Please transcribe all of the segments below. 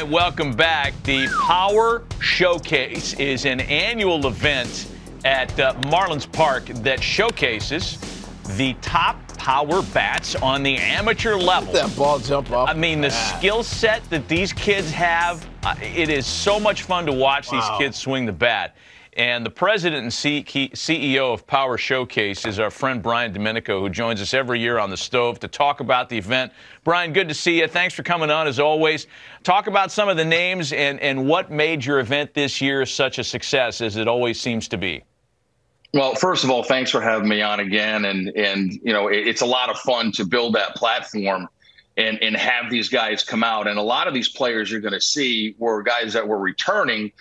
Brian, welcome back. The Power Showcase is an annual event at Marlins Park that showcases the top power bats on the amateur level. That ball jump off. I mean, the skill set that these kids have, it is so much fun to watch these kids swing the bat. And the president and CEO of Power Showcase is our friend Brian Domenico, who joins us every year on the stove to talk about the event. Brian, good to see you. Thanks for coming on, as always. Talk about some of the names and what made your event this year such a success, as it always seems to be. Well, first of all, thanks for having me on again. And you know, it's a lot of fun to build that platform and have these guys come out. And a lot of these players you're going to see were guys that were returning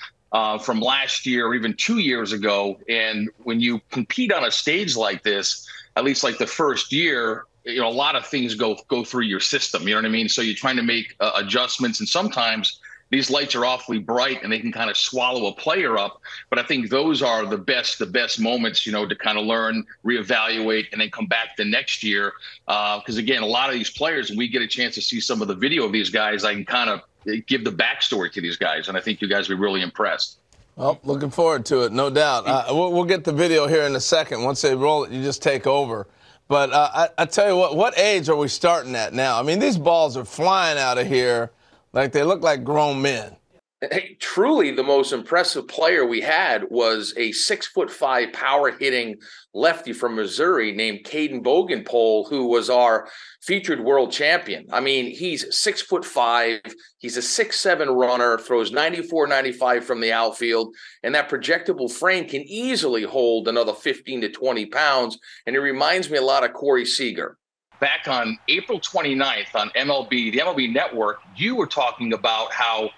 from last year or even 2 years ago. And when you compete on a stage like this, at least like the first year, you know, a lot of things go through your system. You know what I mean? So you're trying to make adjustments, and sometimes these lights are awfully bright and they can kind of swallow a player up. But I think those are the best moments, you know, to kind of learn, reevaluate, and then come back the next year. Because again, a lot of these players, when we get a chance to see some of the video of these guys, I can kind of give the backstory to these guys, and I think you guys will be really impressed. Well, looking forward to it, no doubt. We'll get the video here in a second. Once they roll it, you just take over. But I tell you what age are we starting at now? I mean, these balls are flying out of here like they look like grown men. Hey, truly the most impressive player we had was a 6'5" power hitting lefty from Missouri named Caden Bogenpole, who was our featured world champion. I mean, he's 6'5", he's a 6'7" runner, throws 94, 95 from the outfield, and that projectable frame can easily hold another 15 to 20 pounds. And it reminds me a lot of Corey Seager. Back on April 29th on MLB, the MLB Network, you were talking about how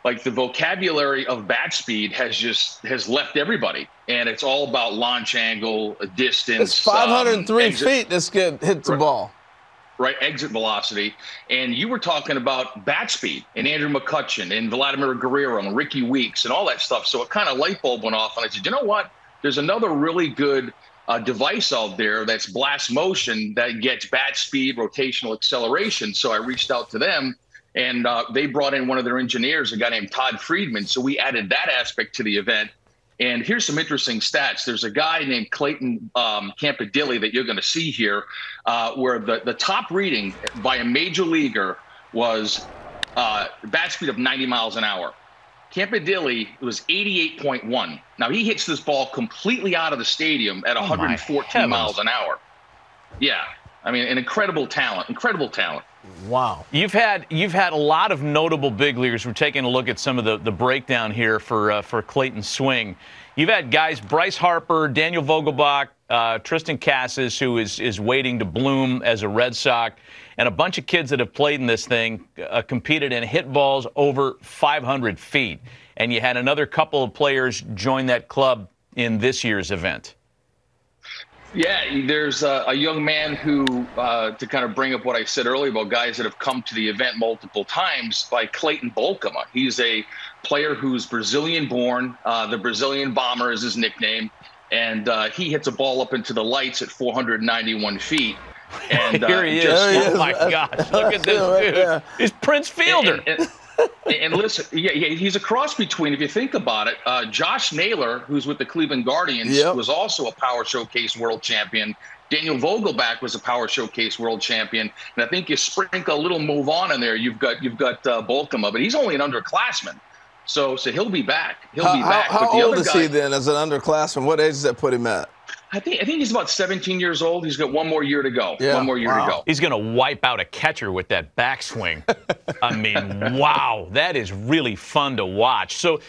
like the vocabulary of bat speed has left everybody, and it's all about launch angle, distance. It's 503 feet. This kid hits the ball. Right, exit velocity. And you were talking about bat speed and Andrew McCutchen and Vladimir Guerrero and Ricky Weeks and all that stuff. So it kind of light bulb went off, and I said, you know what? There's another really good device out there that's blast motion that gets bat speed, rotational acceleration. So I reached out to them. And they brought in one of their engineers, a guy named Todd Friedman. So we added that aspect to the event. And here's some interesting stats. There's a guy named Clayton Campadilli that you're going to see here, where the top reading by a major leaguer was bat speed of 90 miles an hour. Campadilli was 88.1. Now, he hits this ball completely out of the stadium at 114 miles an hour. Yeah. I mean, an incredible talent, Wow. You've had a lot of notable big leaguers. We're taking a look at some of the breakdown here for Clayton's swing. You've had guys, Bryce Harper, Daniel Vogelbach, Tristan Casas, who is waiting to bloom as a Red Sox, and a bunch of kids that have played in this thing, competed and hit balls over 500 feet. And you had another couple of players join that club in this year's event. Yeah, there's a young man who, to kind of bring up what I said earlier about guys that have come to the event multiple times, by Clayton Bolkema. He's a player who's Brazilian-born. The Brazilian Bomber is his nickname. And he hits a ball up into the lights at 491 feet. And here he is. Oh, my gosh. Look at this dude. He's Prince Fielder. And listen, yeah, he's a cross between, if you think about it, Josh Naylor, who's with the Cleveland Guardians, was also a Power Showcase world champion. Daniel Vogelbach was a Power Showcase world champion. And I think you sprinkle a little move on in there, you've got Bolkema, but he's only an underclassman. So he'll be back. He'll be back. How old is he then as an underclassman? What age does that put him at? I think he's about 17 years old. He's got one more year to go. Yeah. One more year to go. He's going to wipe out a catcher with that backswing. I mean, wow, that is really fun to watch. So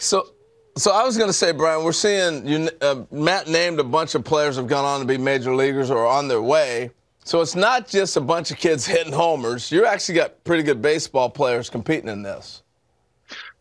I was going to say, Brian, we're seeing Matt named a bunch of players have gone on to be major leaguers or on their way. So it's not just a bunch of kids hitting homers. You actually got pretty good baseball players competing in this.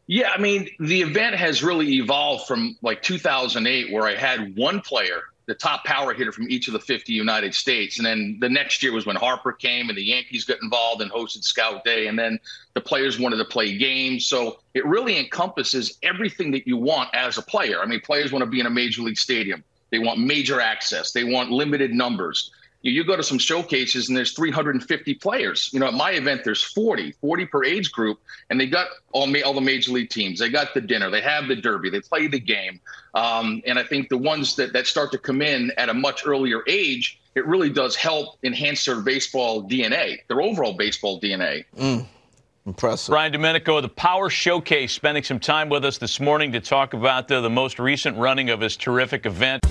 Yeah, I mean, the event has really evolved from like 2008, where I had one player, the top power hitter from each of the 50 United States. And then the next year was when Harper came and the Yankees got involved and hosted Scout Day. And then the players wanted to play games. So it really encompasses everything that you want as a player. I mean, players want to be in a major league stadium. They want major access. They want limited numbers. You go to some showcases and there's 350 players. You know, at my event, there's 40 per age group, and they got all the major league teams. They got the dinner, they have the derby, they play the game. And I think the ones that start to come in at a much earlier age, it really does help enhance their baseball DNA, their overall baseball DNA. Impressive. Brian Domenico of the Power Showcase spending some time with us this morning to talk about the most recent running of his terrific event.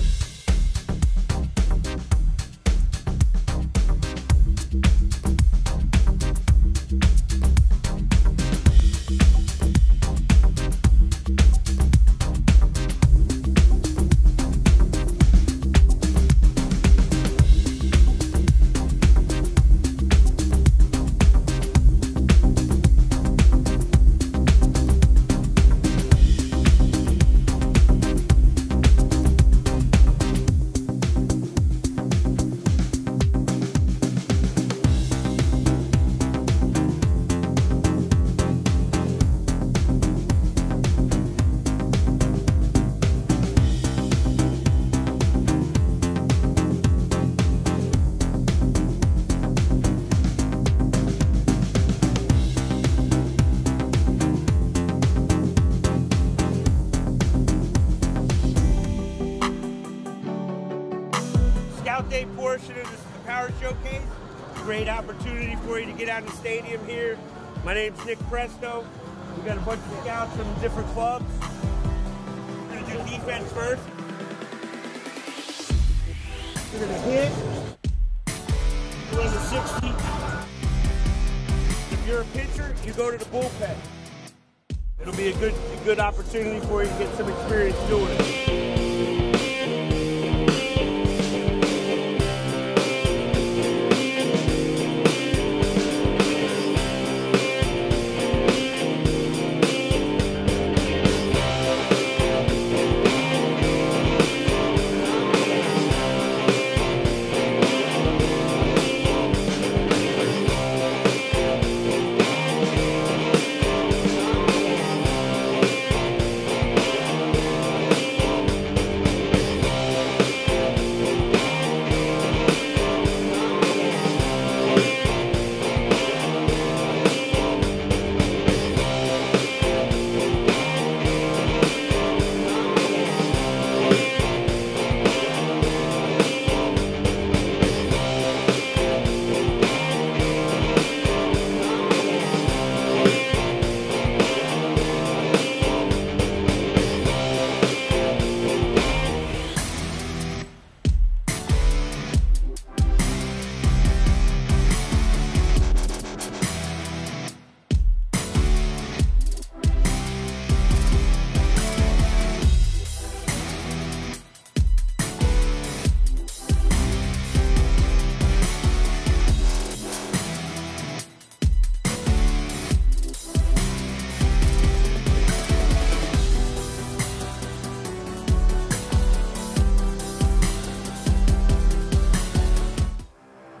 Scout Day portion of the Power Showcase. Great opportunity for you to get out in the stadium here. My name's Nick Presto. We got a bunch of scouts from different clubs. We're gonna do defense first. We're gonna hit. Run the 60. If you're a pitcher, you go to the bullpen. It'll be a good opportunity for you to get some experience doing it.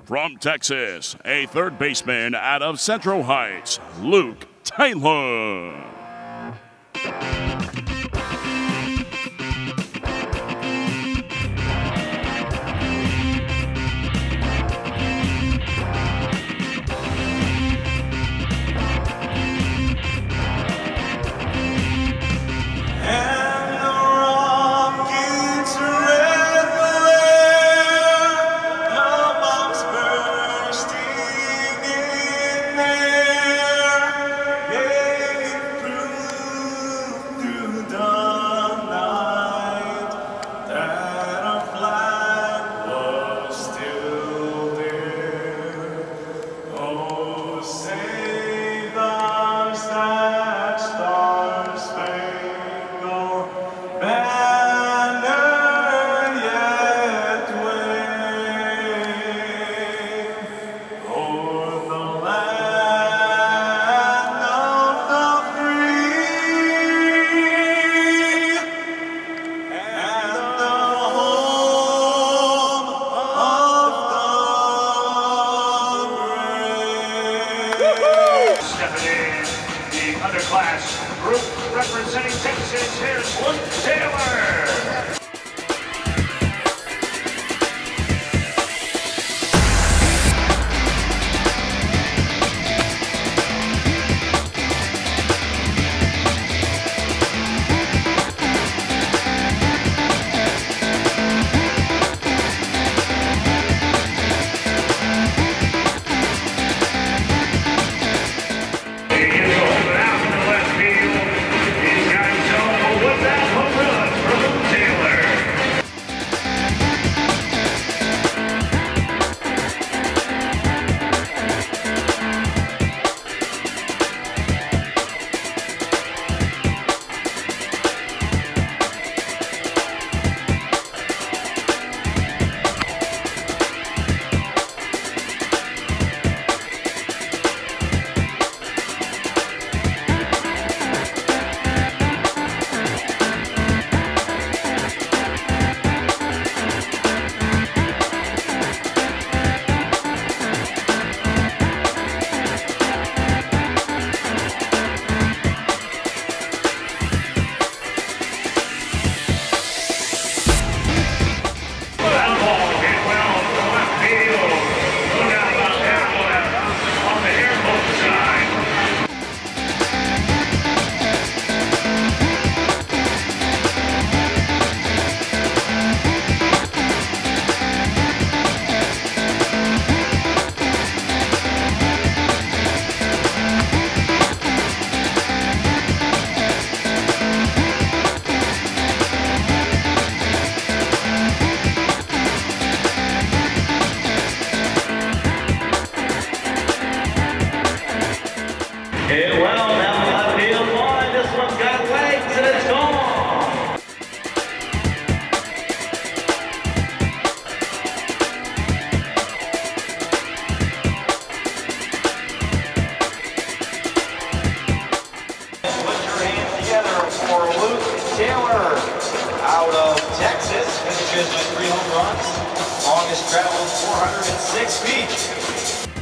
From Texas, a third baseman out of Central Heights, Luke Taylor. Stepping in the underclass group representing Texas, here's Luke Taylor. Taylor out of Texas finishes with 3 home runs. Longest travel 406 feet.